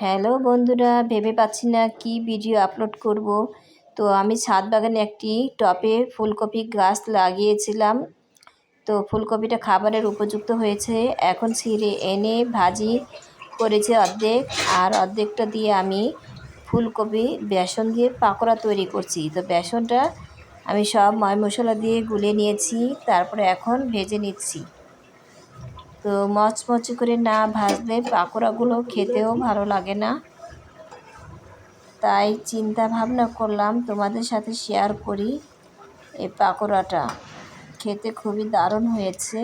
Hello বন্ধুরা, ভেবে পাচ্ছি না কি ভিডিও আপলোড করব। তো আমি ছাদ বাগানে একটি টবে ফুলকপি গাছ লাগিয়েছিলাম। তো ফুলকপিটা খাবারের উপযুক্ত হয়েছে। এখন ছিঁড়ে এনে ভাজি করেছে অর্ধেক, আর অর্ধেকটা দিয়ে আমি ফুলকপি বেসন দিয়ে পাকোড়া তৈরি করছি। তো বেসনটা আমি সব ময় মশলা দিয়ে গুলে নিয়েছি, তারপরে এখন ভেজে নিচ্ছি। তো মচমচে করে না ভাজলে পাকোড়াগুলো খেতেও ভালো লাগে না। তাই চিন্তা ভাবনা করলাম তোমাদের সাথে শেয়ার করি। এই পাকোড়াটা খেতে খুবই দারুণ হয়েছে।